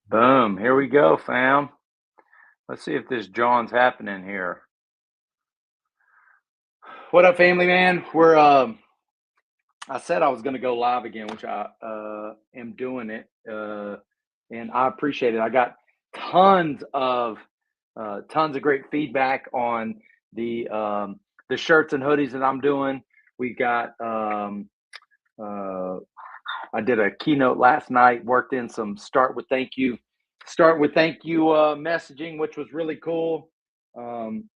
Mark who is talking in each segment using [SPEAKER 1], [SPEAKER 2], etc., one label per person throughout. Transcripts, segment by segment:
[SPEAKER 1] Boom. Here we go, fam. Let's see if this John's happening here. What up, family man? I said I was gonna go live again, which I am doing it. And I appreciate it. I got tons of tons of great feedback on the shirts and hoodies that I'm doing. We got uh I did a keynote last night, worked in some start with thank you messaging, which was really cool. Um,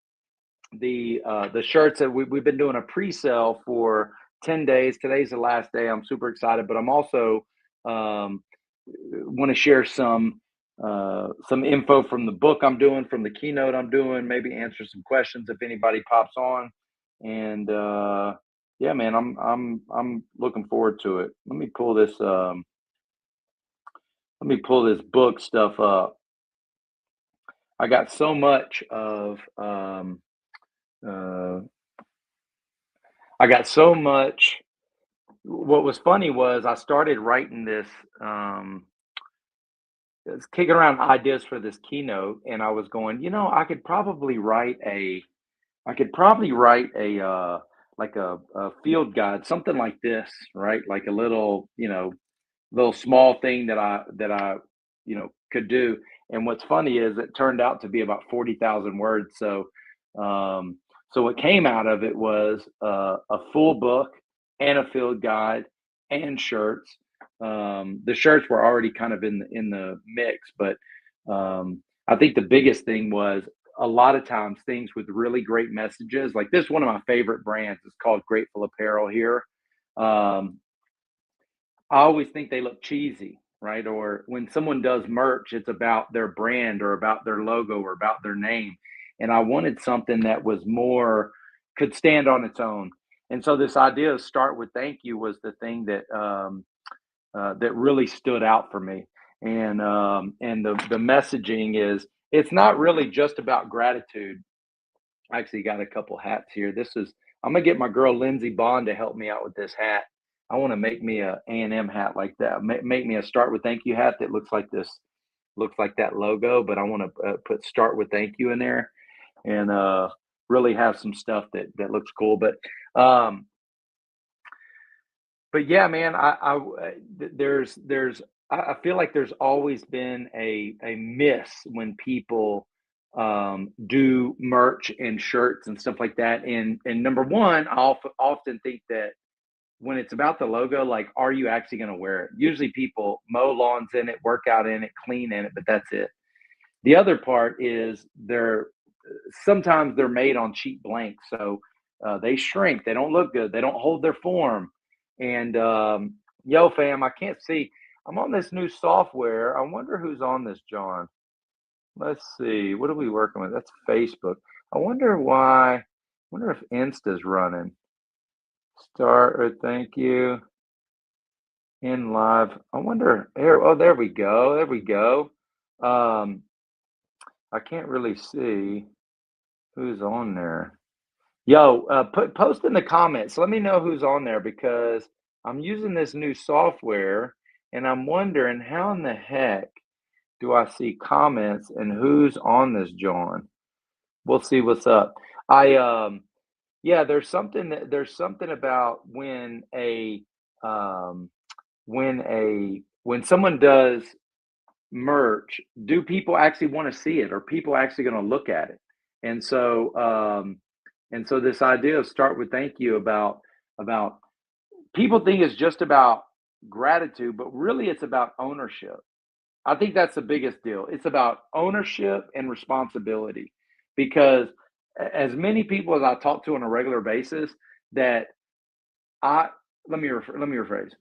[SPEAKER 1] the shirts that we've been doing a pre-sale for 10 days. Today's the last day. I'm super excited, but I'm also um, want to share some info from the book I'm doing, from the keynote I'm doing, maybe answer some questions if anybody pops on. And yeah, man, I'm looking forward to it. Let me pull this book stuff up. I got so much of uh, I got so much. What was funny was I started writing this, um, was kicking around ideas for this keynote, and I was going, I could probably write like a field guide, something like this, right? Like a little small thing that I could do. And what's funny is it turned out to be about 40,000 words. Um, so what came out of it was a full book and a field guide and shirts. The shirts were already kind of in the mix, but I think the biggest thing was a lot of times things with really great messages. Like this, one of my favorite brands is called Grateful Apparel here. Um, I always think they look cheesy, right? Or when someone does merch, it's about their brand or about their logo or about their name. And I wanted something that was more, could stand on its own. And so this idea of start with thank you was the thing that really stood out for me. And the messaging is, it's not really just about gratitude. I actually got a couple hats here. I'm gonna get my girl Lindsay Bond to help me out with this hat. I want to make me a A&M hat like that. Make me a start with thank you hat that looks like that logo, but I want to put start with thank you in there and really have some stuff that looks cool. Um, but yeah, man, I feel like there's always been a miss when people do merch and shirts and stuff like that. And number one, often think that when it's about the logo, like, are you actually going to wear it? Usually, people mow lawns in it, work out in it, clean in it, but that's it. The other part is sometimes they're made on cheap blanks, so they shrink. They don't look good. They don't hold their form. And yo, fam, I can't see. I'm on this new software. I wonder who's on this, John. Let's see. What are we working with? That's Facebook. I wonder why. I wonder if Insta's running. Start or thank you in live. I wonder. There we go. There we go. Um, I can't really see who's on there. Yo, post in the comments. Let me know who's on there because I'm using this new software and I'm wondering how in the heck do I see comments and who's on this, John? We'll see what's up. I Yeah, there's something about um when someone does merch, do people actually want to see it? Are people actually going to look at it? And so this idea of start with thank you about people think it's just about gratitude, but really it's about ownership. I think that's the biggest deal. It's about ownership and responsibility because as many people as I talk to on a regular basis, that I let me rephrase.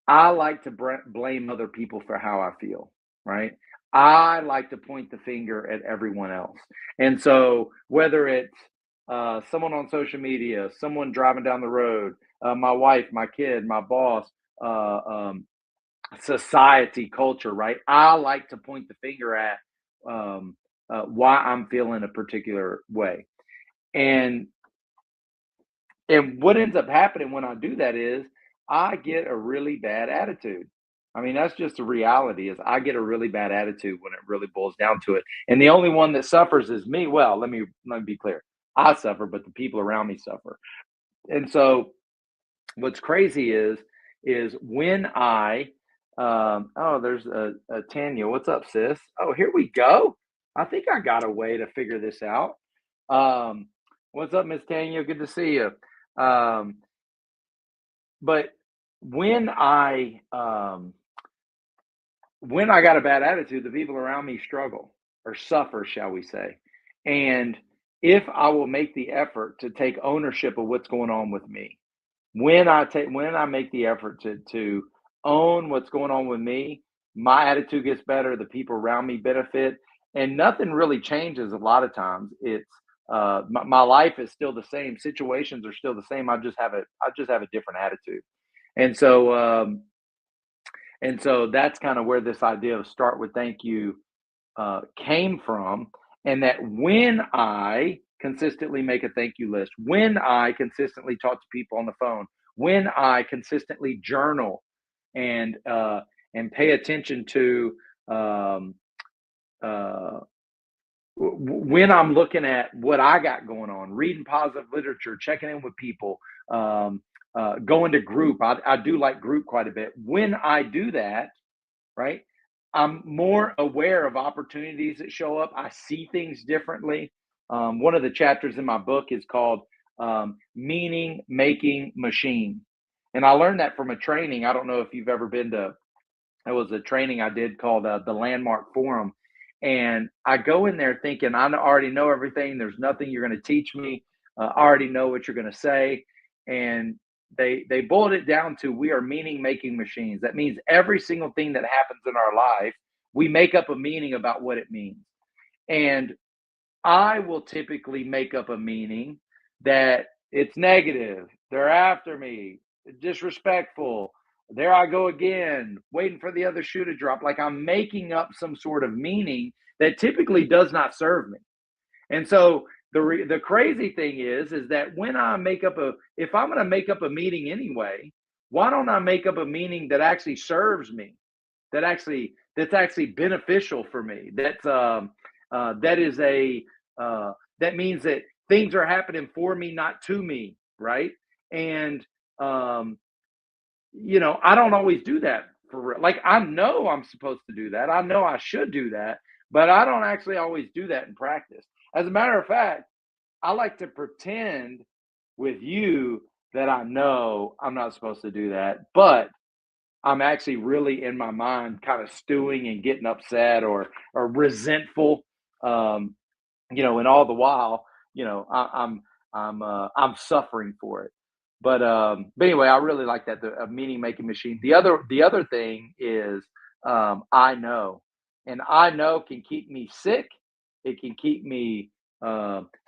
[SPEAKER 1] I like to blame other people for how I feel, right? I like to point the finger at everyone else. And so, whether it's someone on social media, someone driving down the road, my wife, my kid, my boss, uh, um, society, culture, right? I like to point the finger at why I'm feeling a particular way. And what ends up happening when I do that is I get a really bad attitude. I mean, that's just the reality is I get a really bad attitude when it really boils down to it. And the only one that suffers is me. Well, let me be clear. I suffer, but the people around me suffer. And so what's crazy is when I oh, there's a Tanya. What's up, sis? Oh, here we go. I think I got a way to figure this out. Um, what's up, Miss Tanya? Good to see you. Um, but when I got a bad attitude, the people around me struggle or suffer, shall we say. And if I will make the effort to take ownership of what's going on with me, when I make the effort to own what's going on with me, my attitude gets better, the people around me benefit, and nothing really changes a lot of times. It's my life is still the same, situations are still the same. I just have a different attitude. And so that's kind of where this idea of start with thank you came from. And that when I consistently make a thank you list, when I consistently talk to people on the phone, when I consistently journal and pay attention to um, uh, when I'm looking at what I got going on, reading positive literature, checking in with people, going to group. I do like group quite a bit. When I do that, right? I'm more aware of opportunities that show up. I see things differently. One of the chapters in my book is called Meaning Making Machine. And I learned that from a training. I don't know if you've ever been to, it was a training I did called the Landmark Forum. And I go in there thinking, already know everything. There's nothing you're going to teach me. I already know what you're going to say. And they boiled it down to we are meaning making machines. That means every single thing that happens in our life, we make up a meaning about what it means. And I will typically make up a meaning that it's negative. They're after me, disrespectful. There I go again, waiting for the other shoe to drop. Like I'm making up some sort of meaning that typically does not serve me. And so the crazy thing is that when I make up if I'm going to make up a meaning anyway, why don't I make up a meaning that actually serves me, that's actually beneficial for me? That is a that means that things are happening for me, not to me, right? And um, I don't always do that for real. Like I know I'm supposed to do that. I know I should do that, but I don't actually always do that in practice. As a matter of fact, I like to pretend with you that I know I'm not supposed to do that, but I'm actually really in my mind kind of stewing and getting upset or resentful. Um, and all the while, I'm suffering for it. But anyway, I really like that the meaning making machine. The other thing is I know, and I know can keep me sick. It can keep me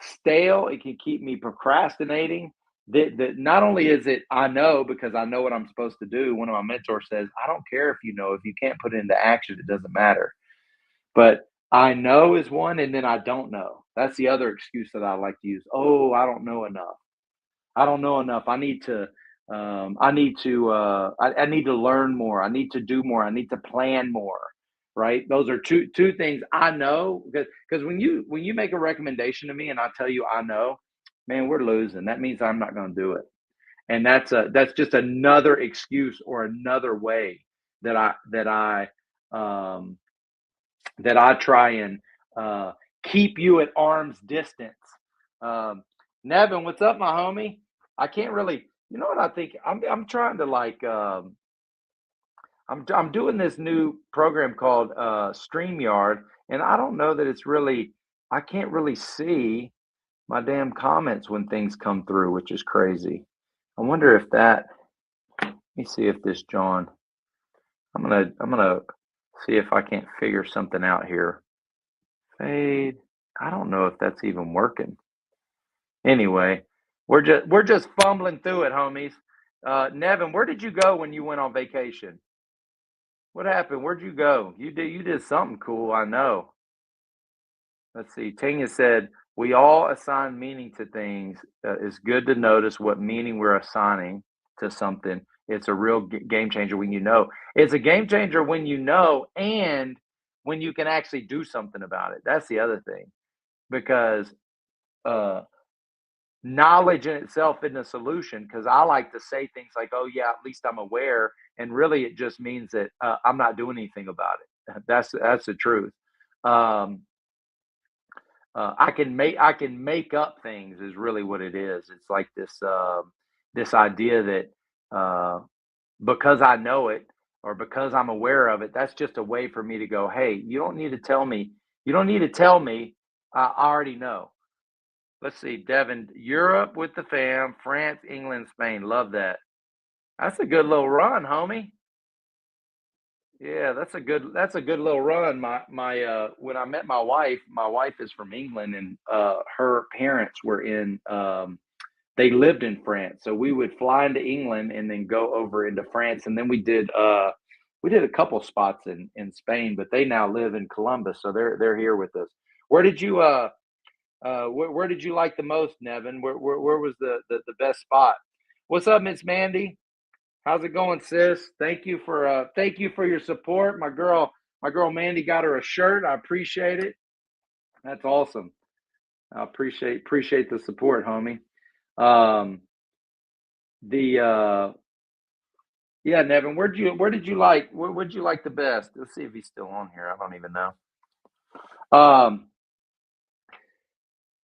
[SPEAKER 1] stale. It can keep me procrastinating. That not only is it I know because I know what I'm supposed to do. One of my mentors says, "I don't care if you know if you can't put it into action, it doesn't matter." But I know is one, and then I don't know. That's the other excuse that I like to use. Oh, I don't know enough. I don't know enough. I need to learn more. I need to do more. I need to plan more. Right? Those are two things I know because when you make a recommendation to me and I tell you I know, man, we're losing. That means I'm not going to do it. And that's just another excuse or another way that um, I try and keep you at arm's distance. Um, Nevin, what's up, my homie? I can't really, you know what I think? I'm trying to like I'm doing this new program called StreamYard, and I don't know that it's really I can't really see my damn comments when things come through, which is crazy. I wonder if that. Let me see if this John. I'm gonna see if I can't figure something out here. Fade. I don't know if that's even working. Anyway, we're just fumbling through it, homies. Nevin, where did you go when you went on vacation? What happened? Where'd you go? You did something cool, I know. Let's see. Tanya said, "We all assign meaning to things. It's good to notice what meaning we're assigning to something. It's a real game changer when you know. It's a game changer when you know and when you can actually do something about it. That's the other thing because uh, knowledge in itself isn't a solution because I like to say things like, "Oh yeah, at least I'm aware," and really it just means that I'm not doing anything about it. That's the truth. Um, I can make up things is really what it is. It's like this idea that uh, because I know it or because I'm aware of it, that's just a way for me to go, hey, you don't need to tell me. You don't need to tell me. I already know. Let's see, Devin, Europe with the fam, France, England, Spain. Love that. That's a good little run, homie. Yeah, that's a good little run. My when I met my wife is from England and her parents were in they lived in France. So we would fly into England and then go over into France and then we did a couple spots in Spain, but they now live in Columbus, so they're here with us. Where did you where did you like the most, Nevin? Where was the best spot? What's up, Miss Mandy? How's it going, sis? Thank you for your support. My girl Mandy got her a shirt. I appreciate it. That's awesome. I appreciate the support, homie. Um the yeah, Nevin, where did you like where'd you like the best? Let's see if he's still on here. I don't even know. Um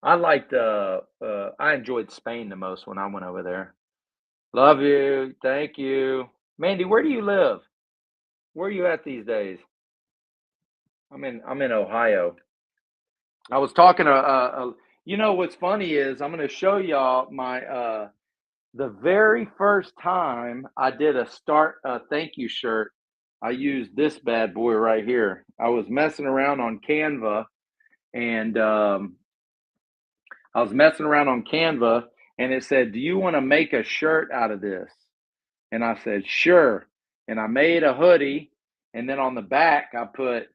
[SPEAKER 1] I enjoyed Spain the most when I went over there. Love you. Thank you. Mandy, where do you live? Where are you at these days? I'm in Ohio. I was talking to you know what's funny is I'm going to show y'all my the very first time I did a start thank you shirt. I used this bad boy right here. I was messing around on Canva and I was messing around on Canva and it said, "Do you want to make a shirt out of this?" And I said, "Sure." And I made a hoodie and then on the back I put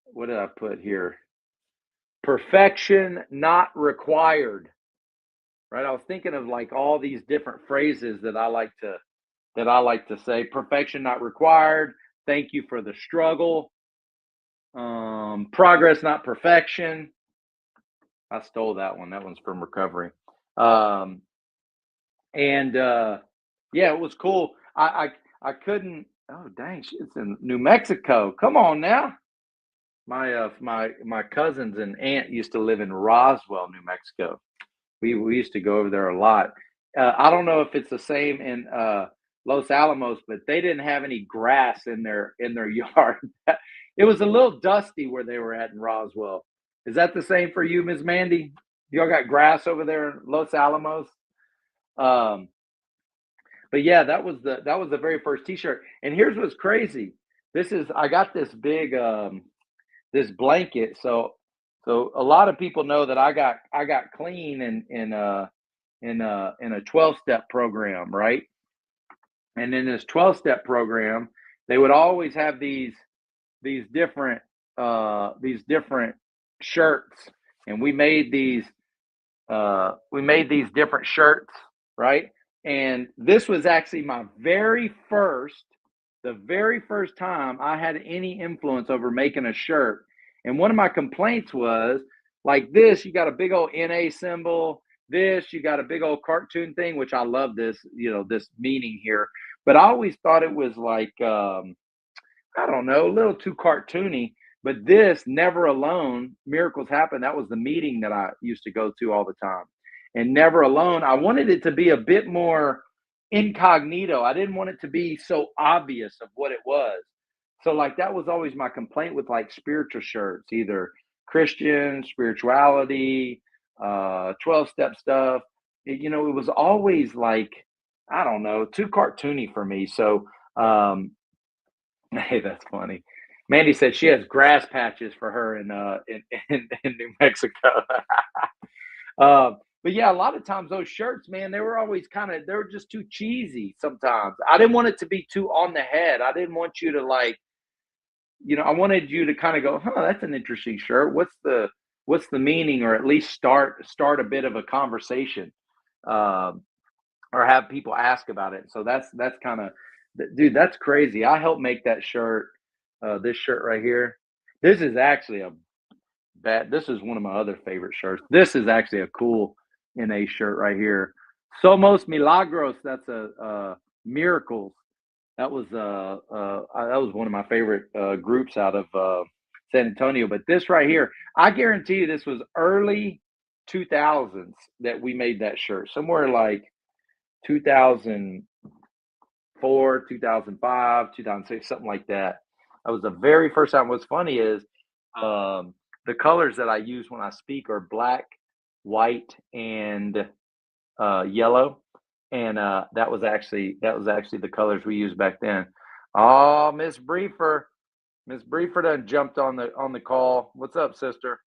[SPEAKER 1] what did I put here? Perfection not required. Right? I was thinking of like all these different phrases that I like to say. Perfection not required. Thank you for the struggle. Progress not perfection. I stole that one. That one's from recovery. Um, and yeah, it was cool. I couldn't. Oh dang, it's in New Mexico. Come on now. My cousins and aunt used to live in Roswell, New Mexico. We used to go over there a lot. I don't know if it's the same in Los Alamos, but they didn't have any grass in their yard. It was a little dusty where they were at in Roswell. Is that the same for you, Ms. Mandy? Y'all got grass over there in Los Alamos? Um, but yeah, that was the very first T-shirt. And here's what's crazy. This is I got this blanket. So a lot of people know that I got clean in a 12-step program, right? And in this 12-step program, they would always have these different these different shirts, and we made these different shirts, right? And this was actually the very first time I had any influence over making a shirt. And one of my complaints was like this, you got a big old NA symbol, this, you got a big old cartoon thing, which I love this, you know, this meaning here. But I always thought it was like I don't know, a little too cartoony. But this, Never Alone, Miracles Happen, that was the meeting that I used to go to all the time. And Never Alone, I wanted it to be a bit more incognito. I didn't want it to be so obvious of what it was. So, like, that was always my complaint with like spiritual shirts, either Christian, spirituality, 12 step stuff. You know, it was always like, I don't know, too cartoony for me. So, hey, that's funny. Mandy said she has grass patches for her in New Mexico. But yeah, a lot of times those shirts, man, they were always they were just too cheesy sometimes. I didn't want it to be too on the head. I didn't want you to like, you know, I wanted you to kind of go, huh, that's an interesting shirt. What's the meaning, or at least start a bit of a conversation. Um, or have people ask about it. So that's kind of, dude, that's crazy. I helped make that shirt, this shirt right here. This is actually a bad. This is one of my other favorite shirts. This is actually a cool NA shirt right here. Somos Milagros. That's a miracles. That was one of my favorite groups out of San Antonio. But this right here, I guarantee you, this was early 2000s that we made that shirt. Somewhere like 2004, 2005, 2006, something like that. That was the very first time. What's funny is um, the colors that I use when I speak are black, white, and yellow, and that was actually the colors we used back then. Oh, Miss Briefer done jumped on the call. What's up, sister?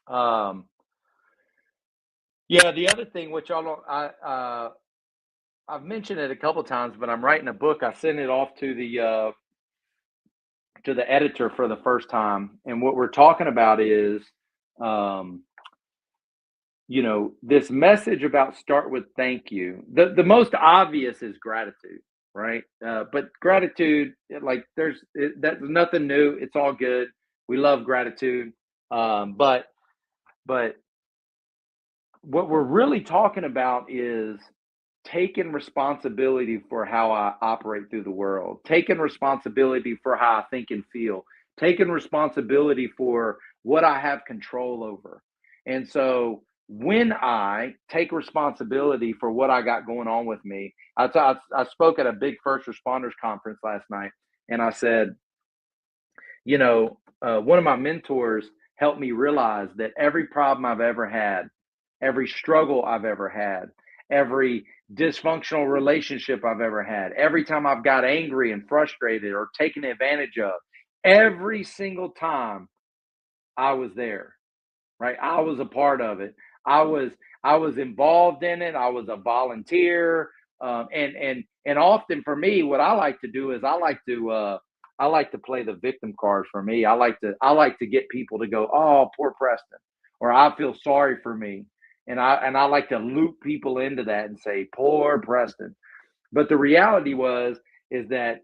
[SPEAKER 1] Um, yeah, the other thing which y'all don't, I've mentioned it a couple times, but I'm writing a book. I sent it off to the editor for the first time, and what we're talking about is, um, this message about start with thank you. The most obvious is gratitude, right? But gratitude, like that's nothing new. It's all good. We love gratitude, but what we're really talking about is taking responsibility for how I operate through the world, taking responsibility for how I think and feel, taking responsibility for what I have control over. And so when I take responsibility for what I got going on with me, I spoke at a big first responders conference last night, and I said, one of my mentors helped me realize that every problem I've ever had, every struggle I've ever had, every dysfunctional relationship I've ever had, every time I've got angry and frustrated or taken advantage of, every single time I was there, right? I was a part of it. I was I was involved in it. I was a volunteer, and often for me, what I like to do is I like to play the victim card. For me, I like to get people to go, oh, poor Preston, or I feel sorry for me, and I like to loop people into that and say, poor Preston. But the reality is that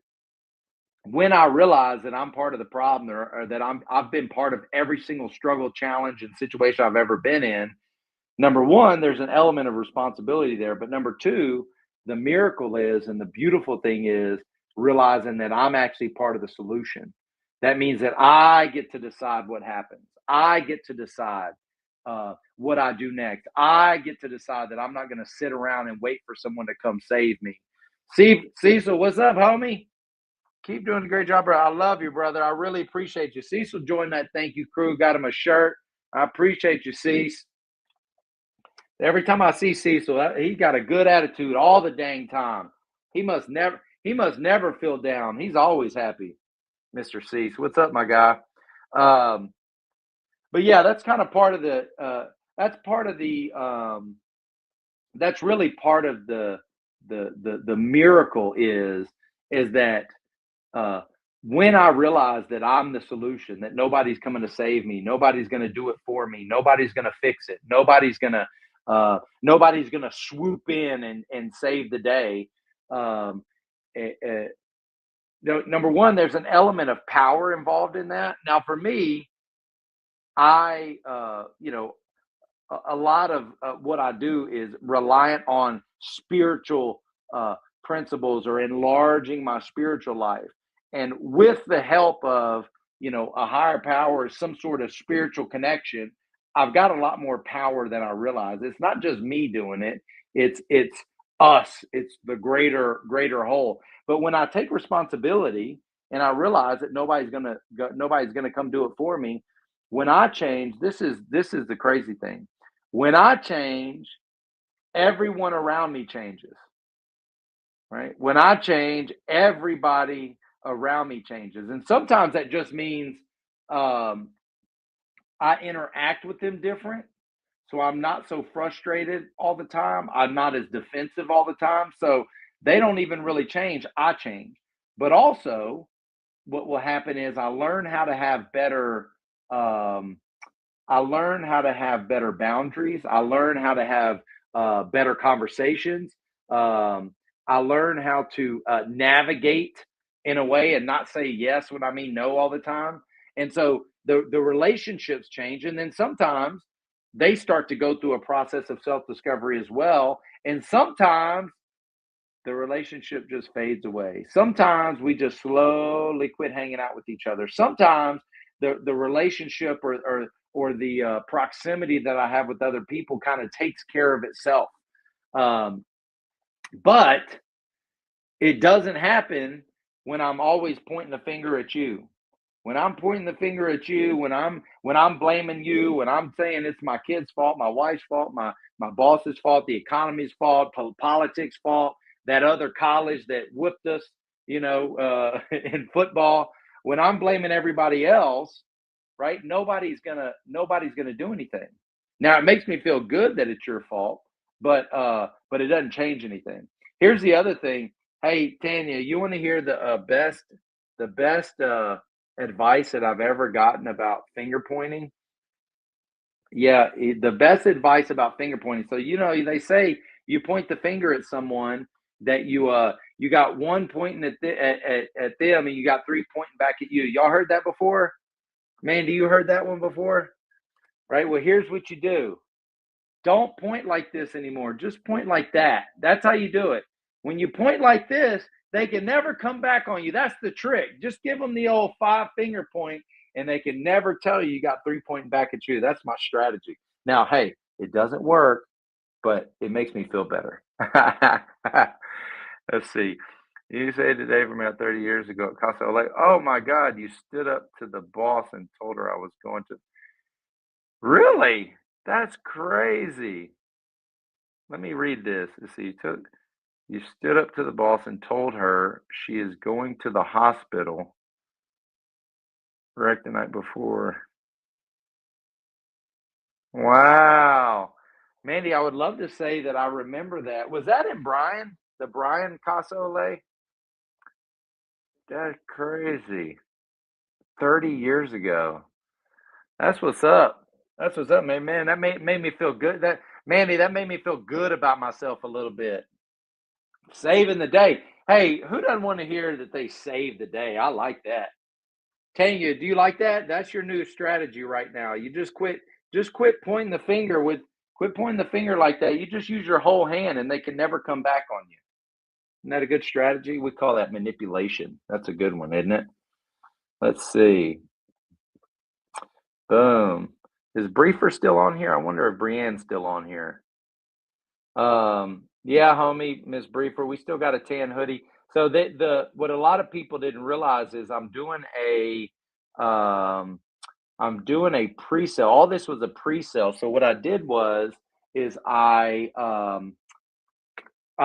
[SPEAKER 1] when I realize that I'm part of the problem, or that I've been part of every single struggle, challenge, and situation I've ever been in, number one, there's an element of responsibility there. But number two, the miracle is, and the beautiful thing is, realizing that I'm actually part of the solution. That means that I get to decide what happens. I get to decide what I do next. I get to decide that I'm not going to sit around and wait for someone to come save me. See, Cecil, what's up, homie? Keep doing a great job, bro. I love you, brother. I really appreciate you. Cecil joined that thank you crew, got him a shirt. I appreciate you, Cecil. Every time I see Cecil, he got a good attitude all the dang time. He must never feel down. He's always happy, Mr. Cecil. What's up, my guy? Um, but yeah, that's kind of part of the. That's part of the. That's really part of the miracle is that uh, when I realize that I'm the solution, that nobody's coming to save me, nobody's going to do it for me, nobody's going to fix it, nobody's going to swoop in and save the day. Um, eh, eh, Number one, there's an element of power involved in that. Now, for me, I, a lot of what I do is reliant on spiritual uh, principles or enlarging my spiritual life. And with the help of, a higher power, some sort of spiritual connection, I've got a lot more power than I realize. It's not just me doing it. It's us. It's the greater whole. But when I take responsibility and I realize that nobody's gonna come do it for me, when I change, this is the crazy thing. When I change, everyone around me changes, right? When I change, everybody around me changes. And sometimes that just means um, I interact with them different. So I'm not so frustrated all the time. I'm not as defensive all the time. So they don't even really change. I change. But also, what will happen is um, I learn how to have better boundaries. I learn how to have better conversations. I learn how to navigate in a way and not say yes when I mean no all the time. And so the relationships change, and then sometimes they start to go through a process of self discovery as well. And sometimes the relationship just fades away. Sometimes we just slowly quit hanging out with each other. Sometimes the relationship or the proximity that I have with other people kind of takes care of itself. Um, but it doesn't happen when I'm always pointing the finger at you. When I'm pointing the finger at you, when I'm blaming you, when I'm saying it's my kid's fault, my wife's fault, my boss's fault, the economy's fault, politics' fault, that other college that whooped us, in football. When I'm blaming everybody else, right? Nobody's gonna do anything. Now it makes me feel good that it's your fault, but it doesn't change anything. Here's the other thing. Hey Tanya, you want to hear the best advice that I've ever gotten about finger pointing? Yeah, the best advice about finger pointing. So they say you point the finger at someone that you got one pointing at them and you got three pointing back at you. Y'all heard that before? Man, do you heard that one before? Right? Well, here's what you do. Don't point like this anymore. Just point like that. That's how you do it. When you point like this, they can never come back on you. That's the trick. Just give them the old five finger point, and they can never tell you got three pointing back at you. That's my strategy. Now, hey, it doesn't work, but it makes me feel better. Let's see. You say today from about 30 years ago at Casa, like, oh my God, you stood up to the boss and told her I was going to. Really? That's crazy. Let me read this. Let's see. You stood up to the boss and told her she is going to the hospital, correct, the night before. Wow. Mandy, I would love to say that I remember that. Was that in Brian? The Brian Casole? That's crazy. 30 years ago. That's what's up. That's what's up, man. Man, that made me feel good. That Mandy, that made me feel good about myself a little bit. Saving the day. Hey, who doesn't want to hear that they saved the day? I like that. Tanya, do you like that? That's your new strategy right now. You just quit pointing the finger quit pointing the finger like that. You just use your whole hand and they can never come back on you. Isn't that a good strategy? We call that manipulation. That's a good one, isn't it? Let's see. Boom. Is Briefer still on here? I wonder if Brienne's still on here. Yeah, homie, Miss Briefer, we still got a tan hoodie. So the what a lot of people didn't realize is um I'm doing a pre-sale. All this was a pre-sale. So what I did is I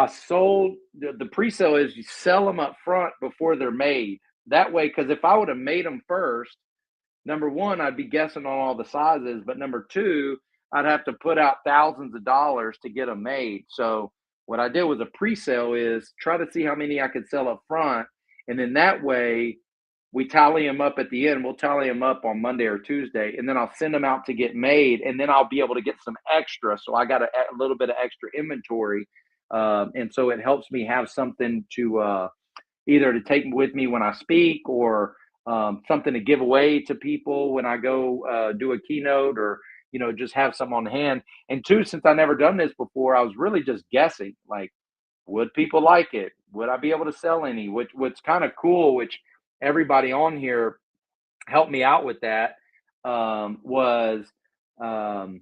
[SPEAKER 1] sold the pre-sale is you sell them up front before they're made. That way, because if I would have made them first, number one, I'd be guessing on all the sizes, but number two, I'd have to put out thousands of dollars to get them made. So what I did with a pre-sale is try to see how many I could sell up front, and then that way we tally them up at the end. We'll tally them up on Monday or Tuesday, and then I'll send them out to get made, and then I'll be able to get some extra. So I got a little bit of extra inventory, and so it helps me have something to either to take with me when I speak or something to give away to people when I go do a keynote or just have some on hand. And two, since I never done this before, I was really just guessing like, would people like it? Would I be able to sell any? What's kind of cool, which everybody on here helped me out with that, was um,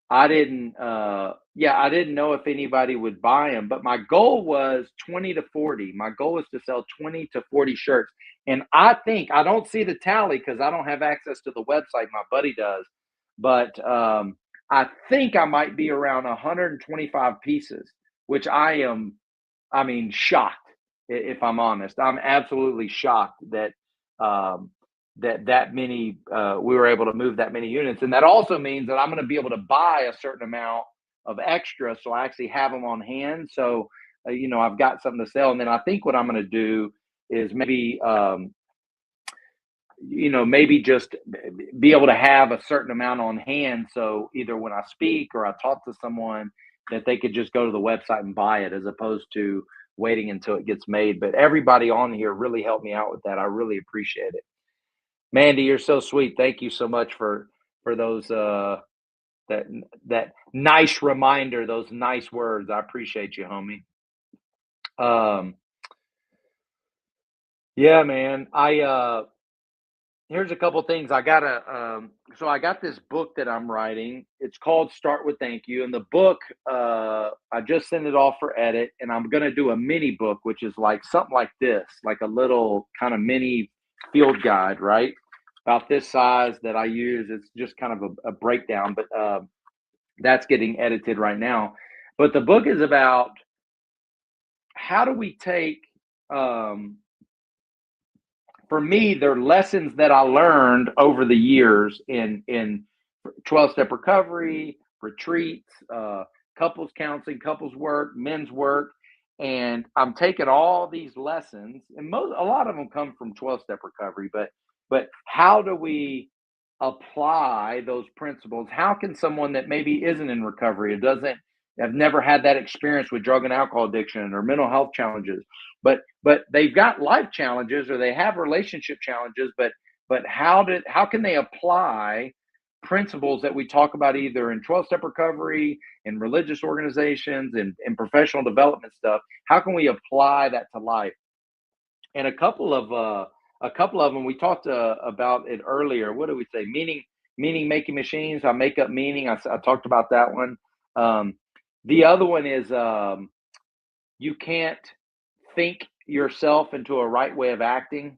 [SPEAKER 1] I didn't know if anybody would buy them, but my goal was 20 to 40. My goal was to sell 20 to 40 shirts. And I don't see the tally because I don't have access to the website. My buddy does. But I think I might be around 125 pieces, which I mean, shocked. If I'm honest, I'm absolutely shocked um, that many we were able to move that many units, and that also means that I'm going to be able to buy a certain amount of extra, so I actually have them on hand. So I've got something to sell, and then I think what I'm going to do is maybe just be able to have a certain amount on hand. So either when I speak or I talk to someone, that they could just go to the website and buy it as opposed to waiting until it gets made. But everybody on here really helped me out with that. I really appreciate it. Mandy, you're so sweet. Thank you so much for those that that nice reminder, those nice words. I appreciate you, homie. Um, yeah, man. Here's a couple things. So I got this book that I'm writing. It's called Start with Thank You. And the book, I just sent it off for edit, and I'm gonna do a mini book, which is like something like this, like a little kind of mini field guide, right? About this size that I use. It's just kind of a breakdown, but that's getting edited right now. But the book is about how do we take um, for me, they're lessons that I learned over the years in 12-step recovery, retreats, couples counseling, couples work, men's work, and I'm taking all these lessons, and a lot of them come from 12-step recovery, but how do we apply those principles? How can someone that maybe isn't in recovery, it doesn't have never had that experience with drug and alcohol addiction or mental health challenges, but they've got life challenges or they have relationship challenges, but how can they apply principles that we talk about either in 12-step recovery, in religious organizations, and professional development stuff? How can we apply that to life? And a couple of them we talked about it earlier. What do we say? Meaning making machines. I make up meaning. I talked about that one. Um, the other one is you can't think yourself into a right way of acting.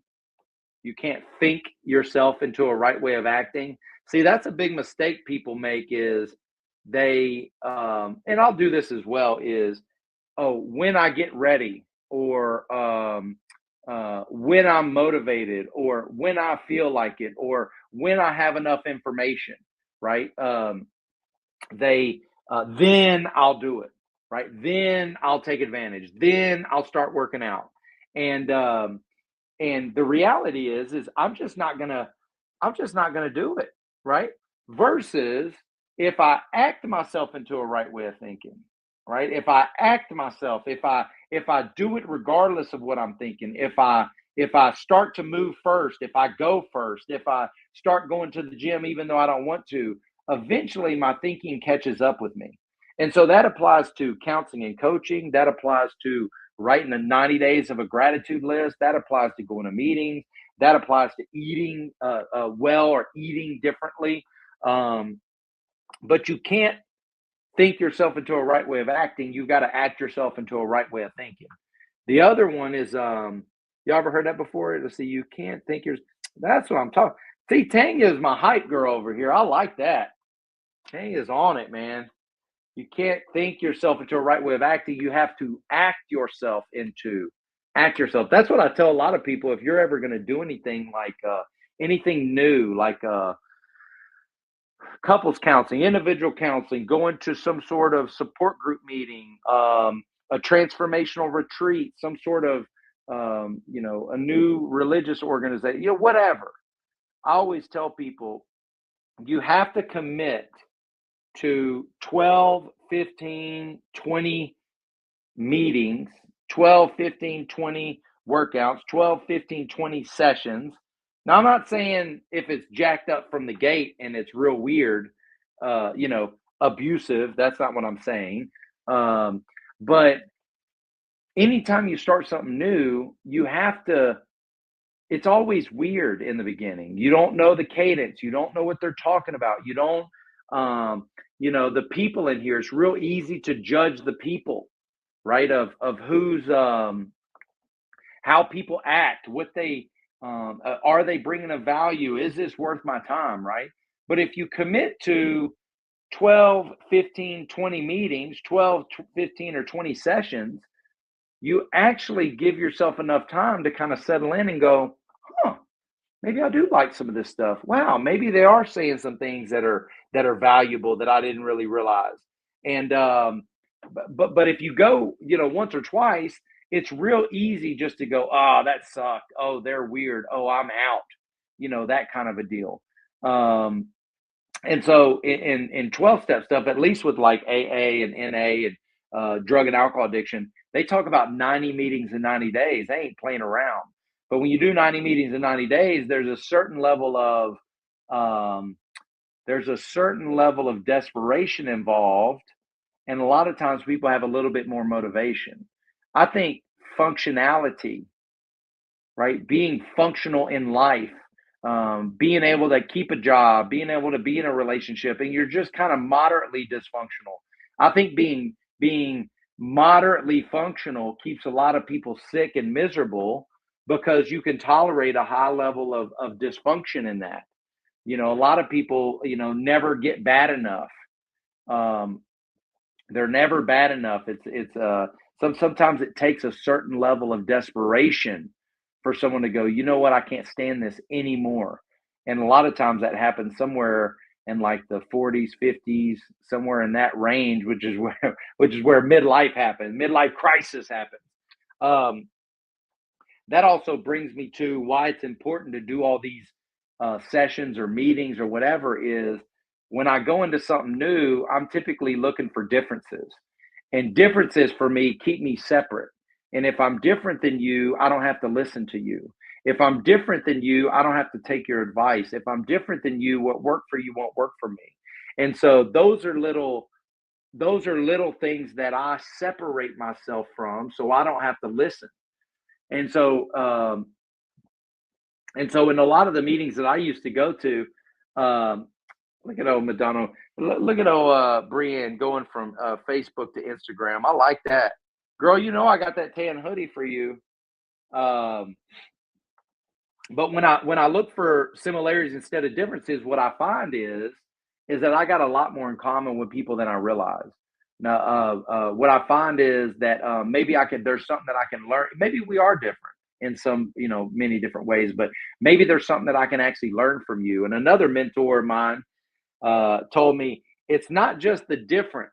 [SPEAKER 1] You can't think yourself into a right way of acting. See, that's a big mistake people make is they and I'll do this as well is, oh, when I get ready, or when I'm motivated, or when I feel like it, or when I have enough information, right? They Then I'll do it, right? Then I'll take advantage. Then I'll start working out. And the reality is I'm just not gonna do it, right? Versus if I act myself into a right way of thinking, right? If I act myself, if I do it regardless of what I'm thinking, if I start to move first, if I go first, if I start going to the gym even though I don't want to, eventually my thinking catches up with me. And so that applies to counseling and coaching. That applies to writing the 90 days of a gratitude list. That applies to going to meetings. That applies to eating well or eating differently. Um, but you can't think yourself into a right way of acting. You've got to act yourself into a right way of thinking. The other one is, you ever heard that before? Let's see, you can't think yours. That's what I'm talking. See, Tanya is my hype girl over here. I like that. Tanya's on it, man. You can't think yourself into a right way of acting. You have to act yourself. That's what I tell a lot of people. If you're ever going to do anything like anything new, like couples counseling, individual counseling, going to some sort of support group meeting, a transformational retreat, some sort of a new religious organization, whatever. I always tell people you have to commit to 12, 15, 20 meetings, 12, 15, 20 workouts, 12, 15, 20 sessions. Now, I'm not saying if it's jacked up from the gate and it's real weird, abusive. That's not what I'm saying. But anytime you start something new, it's always weird in the beginning. You don't know the cadence. You don't know what they're talking about. You don't, the people in here, it's real easy to judge the people, right? Of who's, how people act, what they, are they bringing a value? Is this worth my time, right? But if you commit to 12, 15, 20 meetings, 12, 15, or 20 sessions, you actually give yourself enough time to kind of settle in and go, huh, maybe I do like some of this stuff. Wow, maybe they are saying some things that are valuable that I didn't really realize. And but if you go, once or twice, it's real easy just to go, oh, that sucked. Oh, they're weird. Oh, I'm out. That kind of a deal. Um, And so in 12 step stuff, at least with like AA and NA and drug and alcohol addiction, they talk about 90 meetings in 90 days. They ain't playing around. But when you do 90 meetings in 90 days, um, there's a certain level of desperation involved, and a lot of times people have a little bit more motivation. I think functionality, right? Being functional in life, being able to keep a job, being able to be in a relationship, and you're just kind of moderately dysfunctional. I think being moderately functional keeps a lot of people sick and miserable because you can tolerate a high level of dysfunction in that. A lot of people, never get bad enough. Um, they're never bad enough. Sometimes it takes a certain level of desperation for someone to go, you know what, I can't stand this anymore. And a lot of times that happens somewhere in like the 40s, 50s, somewhere in that range, which is where midlife happens, midlife crisis happens. Um, that also brings me to why it's important to do all these sessions or meetings or whatever. Is when I go into something new, I'm typically looking for differences, and differences for me keep me separate. And if I'm different than you, I don't have to listen to you. If I'm different than you, I don't have to take your advice. If I'm different than you, what worked for you won't work for me. And so those are little things that I separate myself from, so I don't have to listen. And so in a lot of the meetings that I used to go to, um, look at old Madonna, look at old Brienne going from Facebook to Instagram. I like that, girl. I got that tan hoodie for you. Um, but when I look for similarities instead of differences, what I find is that I got a lot more in common with people than I realize. Now, what I find is that maybe I could. There's something that I can learn. Maybe we are different in some, many different ways, but maybe there's something that I can actually learn from you. And another mentor of mine told me it's not just the difference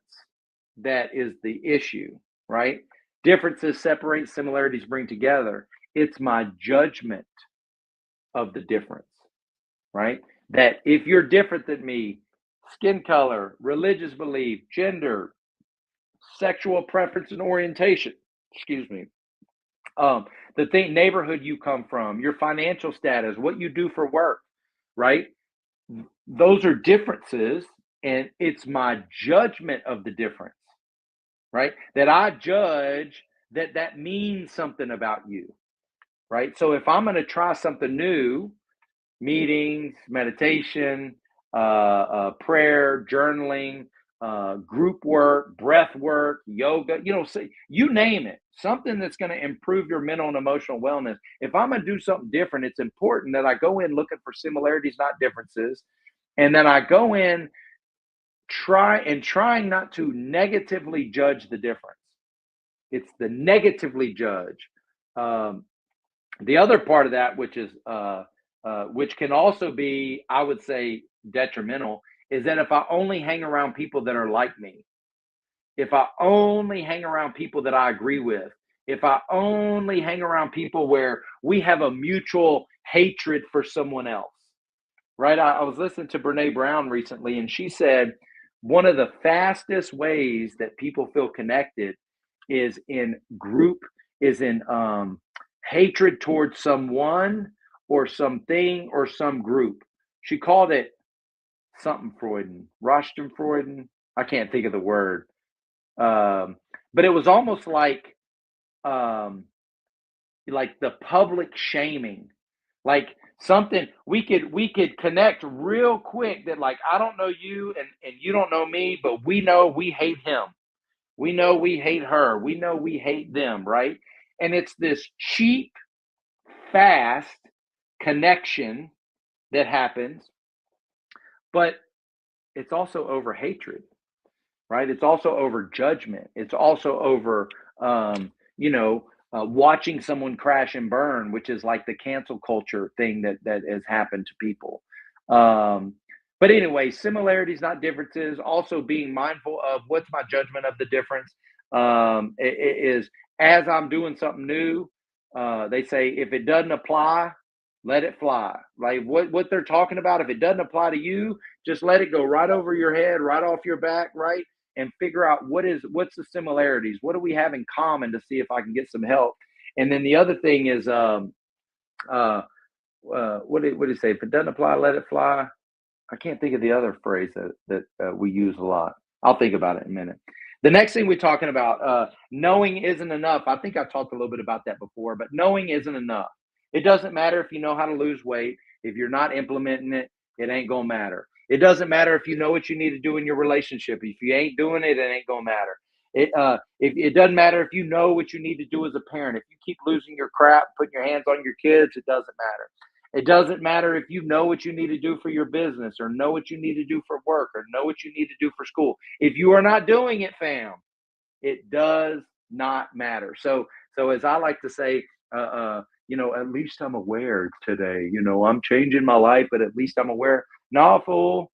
[SPEAKER 1] that is the issue, right? Differences separate, similarities bring together. It's my judgment of the difference, right? That if you're different than me, skin color, religious belief, gender, sexual preference and orientation, excuse me, um, the thing, neighborhood you come from, your financial status, what you do for work, right? Those are differences, and it's my judgment of the difference, right? That I judge that means something about you, right? So if I'm going to try something new, meetings, meditation, prayer, journaling, group work, breath work, yoga, you name it, something that's going to improve your mental and emotional wellness. If I'm going to do something different, it's important that I go in looking for similarities, not differences. And then I go in trying not to negatively judge the difference. It's the negatively judge. Um, the other part of that, which can also be, I would say, detrimental, is that if I only hang around people that are like me, if I only hang around people that I agree with, if I only hang around people where we have a mutual hatred for someone else, right? I was listening to Brene Brown recently, and she said one of the fastest ways that people feel connected is in group, is in hatred towards someone or something or some group. She called it something Freuden, Rosten Freuden. I can't think of the word, but it was almost um, like the public shaming, like something we could connect real quick, that like I don't know you and you don't know me, but we know we hate him, we know we hate her, we know we hate them, right? And it's this cheap, fast connection that happens, but it's also over hatred, right? It's also over judgment. It's also over, watching someone crash and burn, which is like the cancel culture thing that has happened to people. Um, but anyway, similarities, not differences. Also, being mindful of what's my judgment of the difference. Is as I'm doing something new. They say if it doesn't apply, let it fly. Like what they're talking about, if it doesn't apply to you, just let it go right over your head, right off your back, right? And figure out what's the similarities, what do we have in common to see if I can get some help. And then the other thing is uh what did he say? If it doesn't apply, let it fly. I can't think of the other phrase that we use a lot. I'll think about it in a minute. The next thing we're talking about, knowing isn't enough. I think I talked a little bit about that before, but knowing isn't enough. It doesn't matter if you know how to lose weight. If you're not implementing it, it ain't gonna matter. It doesn't matter if you know what you need to do in your relationship. If you ain't doing it, it ain't gonna matter. If it doesn't matter if you know what you need to do as a parent. If you keep losing your crap, putting your hands on your kids, it doesn't matter. It doesn't matter if you know what you need to do for your business or know what you need to do for work or know what you need to do for school. If you are not doing it, fam, it does not matter. So as I like to say, at least I'm aware today. I'm changing my life, but at least I'm aware. No, fool,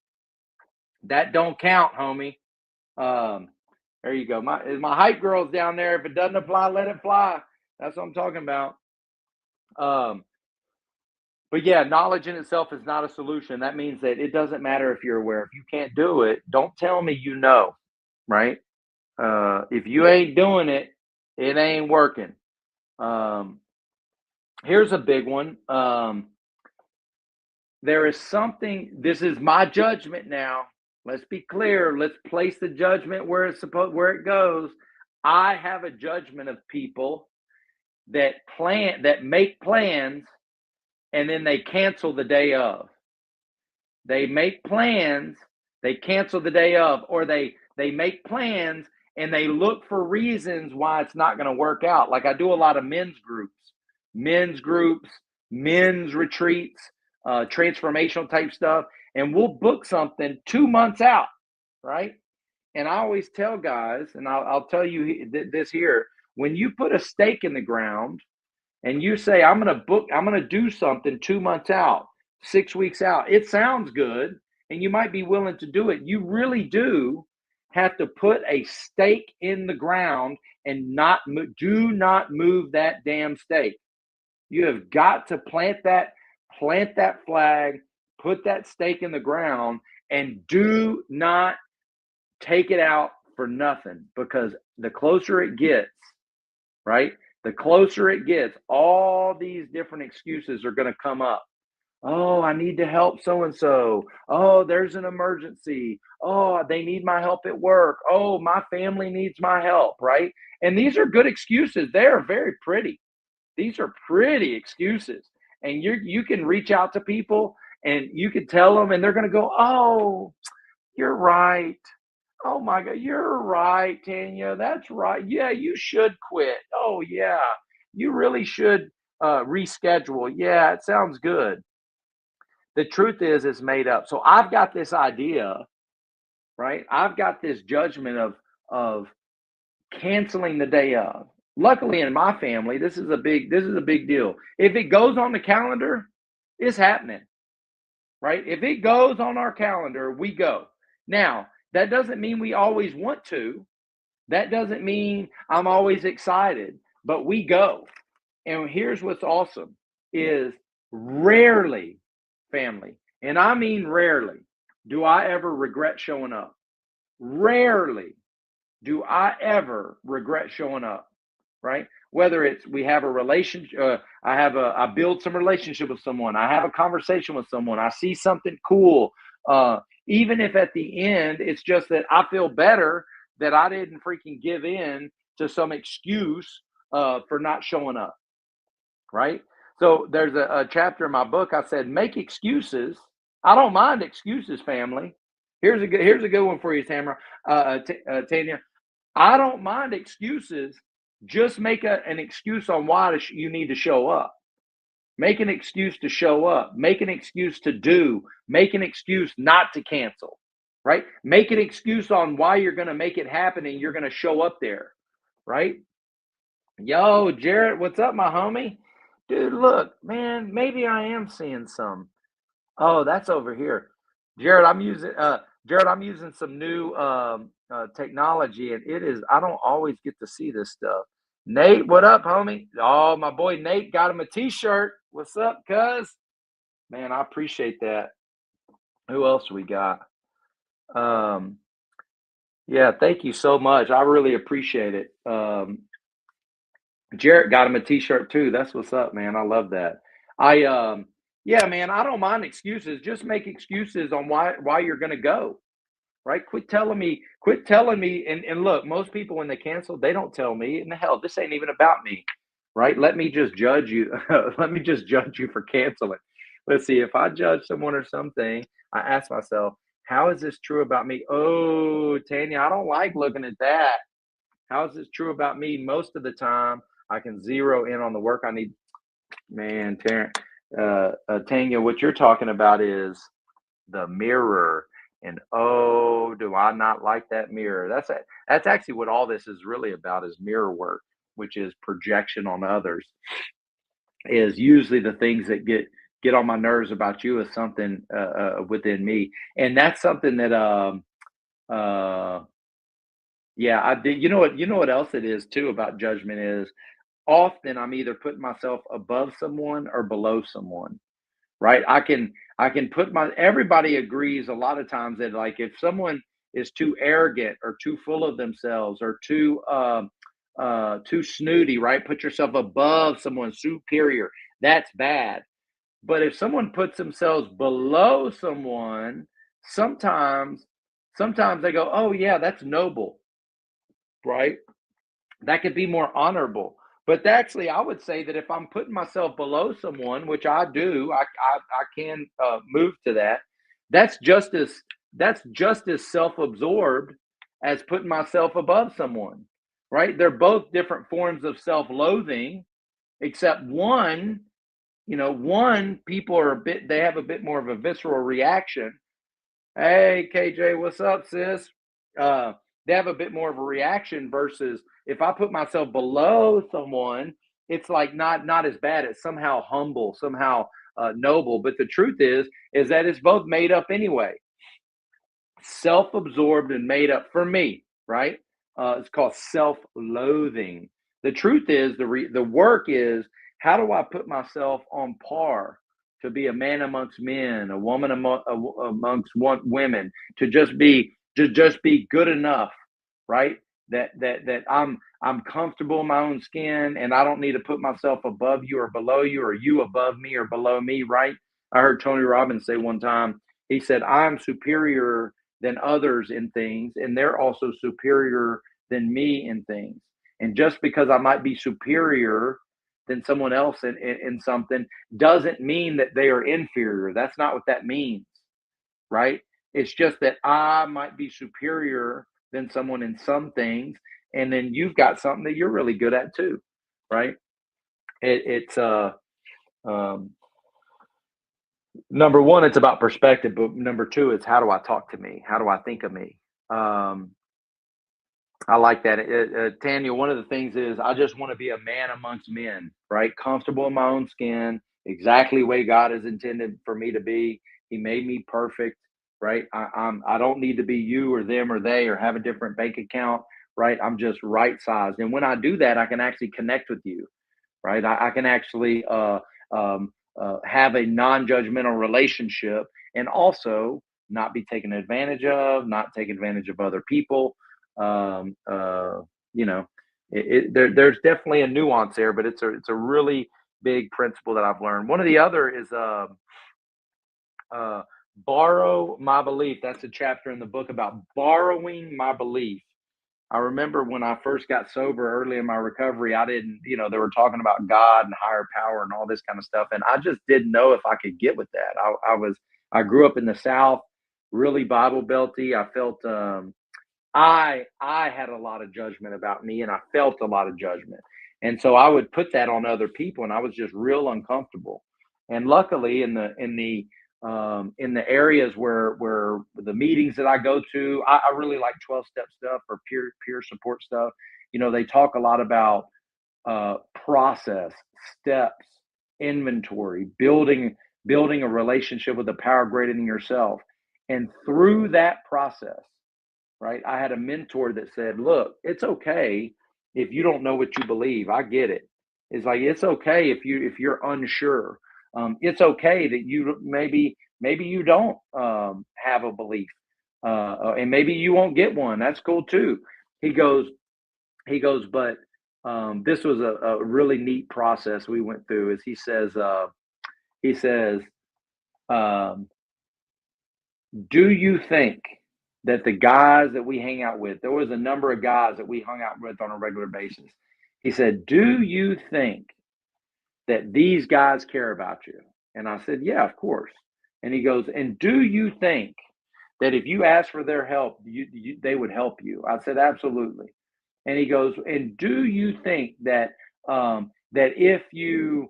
[SPEAKER 1] that don't count, homie. Um, there you go. My hype girl's down there. If it doesn't apply, let it fly. That's what I'm talking about. Um, But yeah, knowledge in itself is not a solution. That means that it doesn't matter if you're aware. If you can't do it, don't tell me you know, right? If you ain't doing it, it ain't working. Um, Here's a big one. There is something, this is my judgment now. Let's be clear. Let's place the judgment where it goes. I have a judgment of people that make plans and then they cancel the day of. They make plans, they cancel the day of, or they make plans and they look for reasons why it's not going to work out. Like I do a lot of men's groups, men's retreats, transformational type stuff, and we'll book something 2 months out, right? And I always tell guys, and I'll tell you this here: when you put a stake in the ground and you say, I'm going to do something 2 months out, 6 weeks out, it sounds good. And you might be willing to do it. You really do have to put a stake in the ground and do not move that damn stake. You have got to plant that flag, put that stake in the ground, and do not take it out for nothing, because the closer it gets, right? The closer it gets, all these different excuses are going to come up. Oh, I need to help so and so. Oh, there's an emergency. Oh, they need my help at work. Oh, my family needs my help, right? And these are good excuses. They are very pretty. These are pretty excuses. And you can reach out to people and you can tell them, and they're going to go, "Oh, you're right. Oh my God, you're right, Tanya. That's right. Yeah, you should quit. Oh yeah, you really should reschedule. Yeah, it sounds good." The truth is, it's made up. So I've got this idea, right? I've got this judgment of canceling the day of. Luckily, in my family, this is a big deal. If it goes on the calendar, it's happening, right? If it goes on our calendar, we go. Now, that doesn't mean we always want to. That doesn't mean I'm always excited, but we go. And here's what's awesome is rarely, family, and I mean rarely, do I ever regret showing up. Rarely do I ever regret showing up, right? Whether it's we have a relationship, I build some relationship with someone, I have a conversation with someone, I see something cool, even if at the end it's just that I feel better that I didn't freaking give in to some excuse for not showing up, right? So there's a chapter in my book. I said, make excuses. I don't mind excuses, family. Here's a good one for you, Tanya. I don't mind excuses. Just make an excuse on why you need to show up. Make an excuse to show up. Make an excuse to do. Make an excuse not to cancel, right? Make an excuse on why you're going to make it happen and you're going to show up there, right? Yo, Jared, what's up, my homie? Dude, look, man, maybe I am seeing some. Oh, that's over here. Jared, I'm using some new technology, and I don't always get to see this stuff. Nate, what up, homie? Oh, my boy Nate got him a t-shirt. What's up, cuz? Man, I appreciate that. Who else we got? Um, yeah, thank you so much. I really appreciate it. Jarrett got him a t-shirt too. That's what's up, man. I love that. I yeah, man, I don't mind excuses. Just make excuses on why you're gonna go. Right? Quit telling me, and look, most people when they cancel, they don't tell me. And the hell, this ain't even about me. Right? Let me just judge you. Let me just judge you for canceling. Let's see, if I judge someone or something, I ask myself, how is this true about me? Oh, Tanya, I don't like looking at that. How is this true about me? Most of the time, I can zero in on the work I need. Man, Tanya, what you're talking about is the mirror. And oh, do I not like that mirror? That's actually what all this is really about, is mirror work, which is projection on others. Is usually the things that get on my nerves about you is something within me, and that's something that uh yeah, I did. You know what else it is too about judgment is often I'm either putting myself above someone or below someone, right? I can put my everybody agrees a lot of times that, like, if someone is too arrogant or too full of themselves or too snooty, right? Put yourself above someone superior. That's bad. But if someone puts themselves below someone, sometimes sometimes they go, "Oh yeah, that's noble," right? That could be more honorable. But actually, I would say that if I'm putting myself below someone, which I do, I can move to that. That's just as that's just as self-absorbed as putting myself above someone, right? They're both different forms of self-loathing, except one, one people are a bit they have a bit more of a visceral reaction. Hey, KJ, what's up, sis? Uh, they have a bit more of a reaction versus if I put myself below someone, it's like not as bad. It's somehow humble, somehow noble. But the truth is that it's both made up anyway, self-absorbed and made up for me, right? It's called self-loathing. The truth is, the work is, how do I put myself on par to be a man amongst men, a woman amongst women, to just be good enough, right? That I'm comfortable in my own skin, and I don't need to put myself above you or below you, or you above me or below me, right? I heard Tony Robbins say one time. He said, "I'm superior than others in things, and they're also superior than me in things. And just because I might be superior than someone else in something doesn't mean that they are inferior. That's not what that means, right? It's just that I might be superior than someone in some things, and then you've got something that you're really good at too, right? It's um, number one, it's about perspective, but number two, it's how do I talk to me? How do I think of me? Um, I like that. Tanya, one of the things is I just want to be a man amongst men, right? Comfortable in my own skin, exactly the way God has intended for me to be. He made me perfect, right? I don't need to be you or them or they or have a different bank account, right? I'm just right sized. And when I do that, I can actually connect with you, right? I can actually have a non-judgmental relationship, and also not be taken advantage of, not take advantage of other people. Um, uh, you know, there's definitely a nuance there, but it's a really big principle that I've learned. One of the other is uh, borrow my belief. That's a chapter in the book about borrowing my belief. I remember when I first got sober early in my recovery, I didn't, they were talking about God and higher power and all this kind of stuff. And I just didn't know if I could get with that. I grew up in the South, really Bible belty. I felt, I had a lot of judgment about me, and I felt a lot of judgment. And so I would put that on other people, and I was just real uncomfortable. And luckily in the areas where the meetings that I go to, I really like 12-step stuff or peer support stuff. They talk a lot about process, steps, inventory, building a relationship with a power greater than yourself. And through that process, right, I had a mentor that said, "Look, it's okay if you don't know what you believe. I get it. It's like, it's okay if you're unsure. It's okay that maybe you don't have a belief, and maybe you won't get one. That's cool too. He goes, but this was a really neat process we went through. Is he says, um, do you think that the guys that we hang out with, there was a number of guys that we hung out with on a regular basis. He said, do you think that these guys care about you? And I said, yeah, of course. And he goes, and do you think that if you ask for their help, they would help you? I said, absolutely. And he goes, and do you think that that if you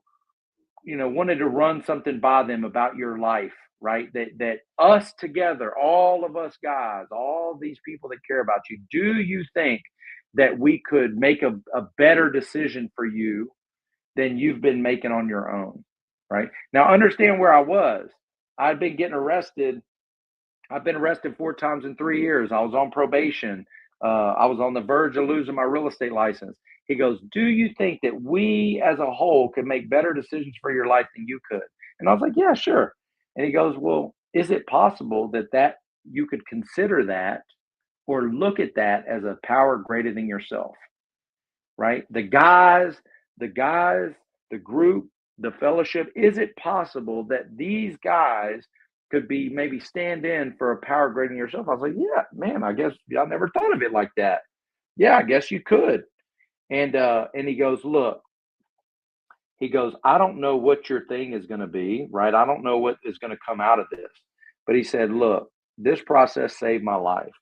[SPEAKER 1] wanted to run something by them about your life, right? That us together, all of us guys, all these people that care about you, do you think that we could make a better decision for you than you've been making on your own? Right now, understand where I was. I'd been getting arrested. I've been arrested 4 times in 3 years. I was on probation. I was on the verge of losing my real estate license. He goes, do you think that we as a whole could make better decisions for your life than you could? And I was like, yeah, sure. And he goes, well, is it possible that you could consider that or look at that as a power greater than yourself? Right? The guys, the group, the fellowship, is it possible that these guys could be maybe stand in for a power greater than yourself? I was like, yeah, man, I guess I never thought of it like that. Yeah, I guess you could. And he goes, look, he goes, I don't know what your thing is going to be, right? I don't know what is going to come out of this. But he said, look, this process saved my life.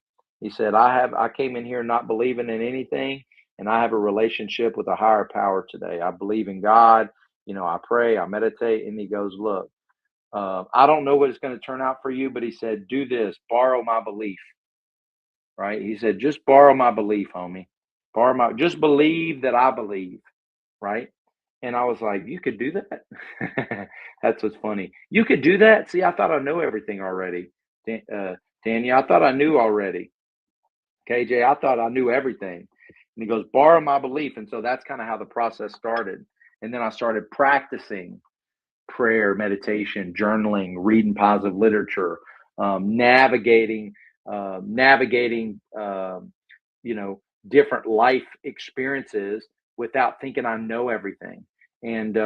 [SPEAKER 1] He said, I came in here not believing in anything, and I have a relationship with a higher power today. I believe in God. I pray, I meditate. And he goes, look, I don't know what it's going to turn out for you, but he said, do this, borrow my belief, right? He said, just borrow my belief, homie. Just believe that I believe, right? And I was like, you could do that? That's what's funny. You could do that? See, I thought I knew everything already. Tanya, I thought I knew already. KJ, I thought I knew everything. And he goes, borrow my belief. And so that's kind of how the process started. And then I started practicing prayer, meditation, journaling, reading positive literature, navigating, different life experiences without thinking I know everything. And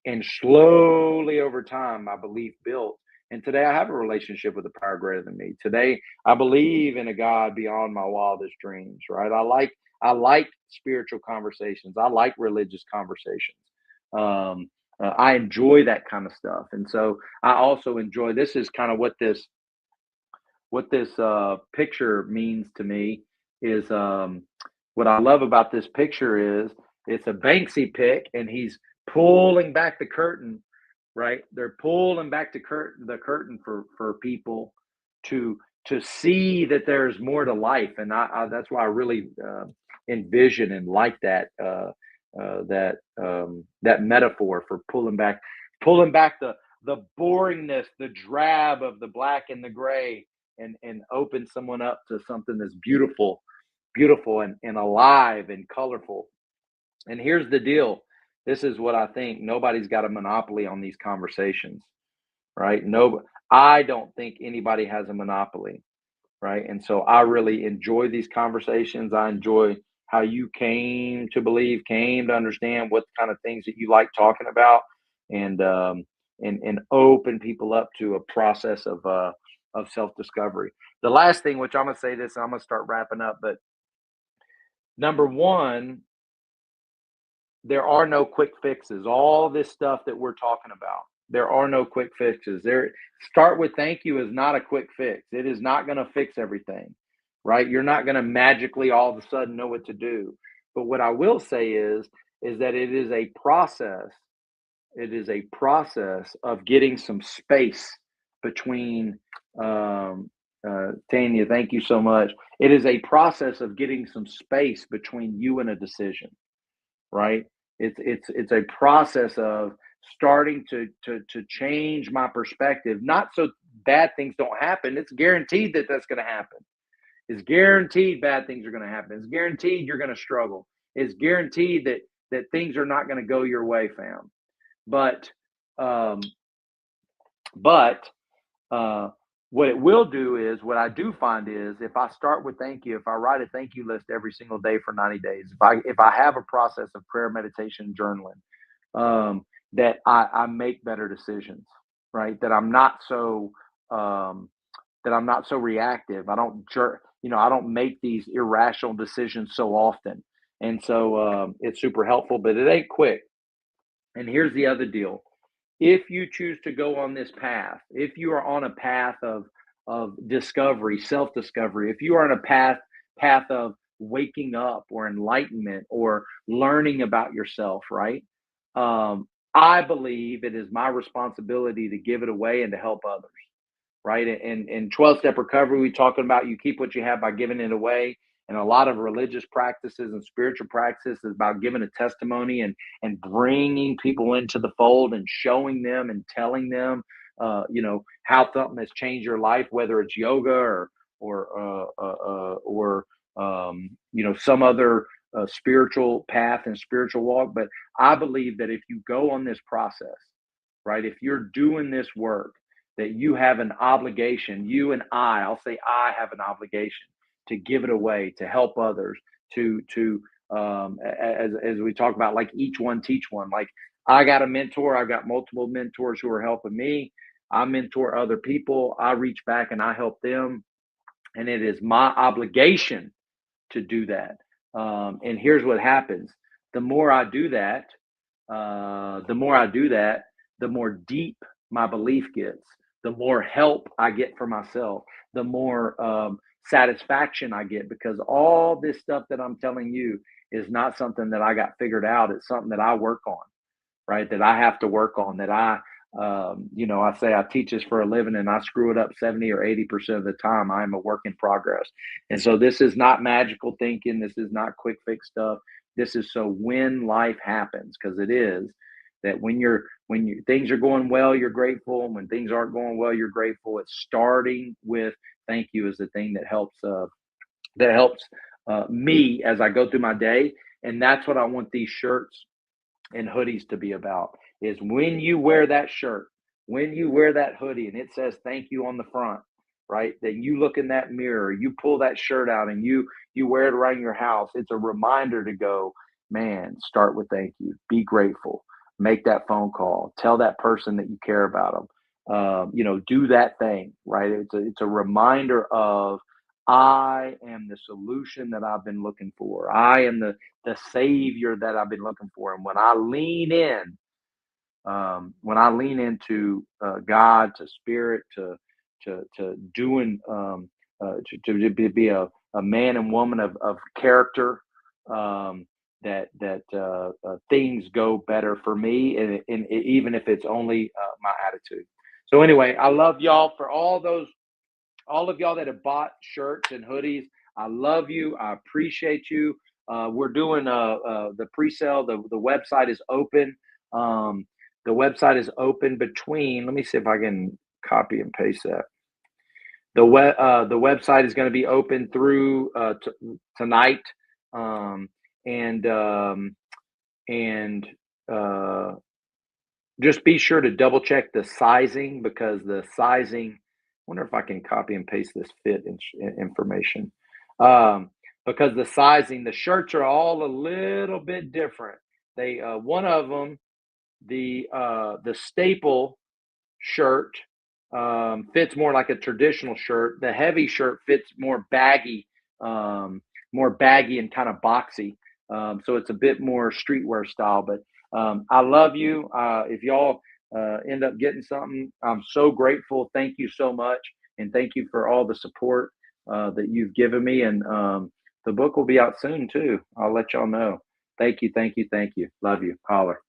[SPEAKER 1] and slowly over time, my belief built. And today I have a relationship with a power greater than me. Today I believe in a God beyond my wildest dreams. Right? I like spiritual conversations. I like religious conversations. I enjoy that kind of stuff, and so I also enjoy. This is kind of what this picture means to me is what I love about this picture is it's a Banksy pic, and he's pulling back the curtain. Right, they're pulling back the curtain for people to see that there's more to life, and that's why I really envision and like that metaphor for pulling back the boringness, the drab of the black and the gray, and open someone up to something that's beautiful and alive and colorful. And here's the deal. This is what I think. Nobody's got a monopoly on these conversations, right? No, I don't think anybody has a monopoly, right? And so I really enjoy these conversations. I enjoy how you came to understand what kind of things that you like talking about, and and open people up to a process of self discovery. The last thing, which I'm gonna say this, and I'm gonna start wrapping up, but number one, there are no quick fixes. All this stuff that we're talking about, there are no quick fixes. Start with thank you is not a quick fix. It is not going to fix everything, right? You're not going to magically all of a sudden know what to do. But what I will say is that it is a process. It is a process of getting some space between. Tanya, thank you so much. It is a process of getting some space between you and a decision, right? It's a process of starting to change my perspective, not so bad things don't happen. It's guaranteed that that's going to happen. It's guaranteed bad things are going to happen. It's guaranteed you're going to struggle. It's guaranteed that that things are not going to go your way, fam. But um, but what it will do is, what I do find is, if I start with thank you, if I write a thank you list every single day for 90 days, if I have a process of prayer, meditation, journaling, that I make better decisions, right? Um, that I'm not so reactive. I don't jerk, I don't make these irrational decisions so often. And so it's super helpful, but it ain't quick. And here's the other deal. If you choose to go on this path, if you are on a path of discovery, self-discovery, if you are on a path of waking up or enlightenment or learning about yourself, right? I believe it is my responsibility to give it away and to help others, right? And in 12 step recovery, we talking about you keep what you have by giving it away. And a lot of religious practices and spiritual practices is about giving a testimony and bringing people into the fold and showing them and telling them, how something has changed your life, whether it's yoga or some other spiritual path and spiritual walk. But I believe that if you go on this process, right, if you're doing this work, that you have an obligation, you and I'll say I have an obligation to give it away, to help others, as we talk about, like each one teach one. Like I got a mentor, I've got multiple mentors who are helping me. I mentor other people, I reach back and I help them. And it is my obligation to do that. And here's what happens. The more I do that, the more I do that, the more deep my belief gets, the more help I get for myself, the more satisfaction I get, because all this stuff that I'm telling you is not something that I got figured out. It's something that I work on, right? That I have to work on, that I say I teach this for a living and I screw it up 70 or 80% of the time. I am a work in progress. And so this is not magical thinking. This is not quick fix stuff. This is so when life happens, because it is, that when things are going well, you're grateful. And when things aren't going well, you're grateful. It's starting with thank you is the thing that helps me as I go through my day. And that's what I want these shirts and hoodies to be about, is when you wear that shirt, when you wear that hoodie and it says thank you on the front, right? That you look in that mirror, you pull that shirt out and you wear it around your house. It's a reminder to go, man, start with thank you. Be grateful. Make that phone call. Tell that person that you care about them. Do that thing, right? It's a reminder of, I am the solution that I've been looking for. I am the savior that I've been looking for. And when I lean into God, to spirit, to doing, to be a man and woman of character, that things go better for me, and even if it's only my attitude. So anyway, I love y'all. For all of y'all that have bought shirts and hoodies, I love you. I appreciate you. We're doing the pre-sale. The website is open. Um, the website is open between. Let me see if I can copy and paste that. The website is going to be open through tonight, um, and um, and just be sure to double check the sizing, because the sizing. Wonder if I can copy and paste this information, because the sizing, the shirts are all a little bit different. They one of them, the staple shirt, fits more like a traditional shirt. The heavy shirt fits more baggy and kind of boxy. So it's a bit more streetwear style. But I love you. If y'all end up getting something, I'm so grateful. Thank you so much, and thank you for all the support that you've given me. And the book will be out soon too. I'll let y'all know. Thank you, thank you, thank you. Love you. Holler.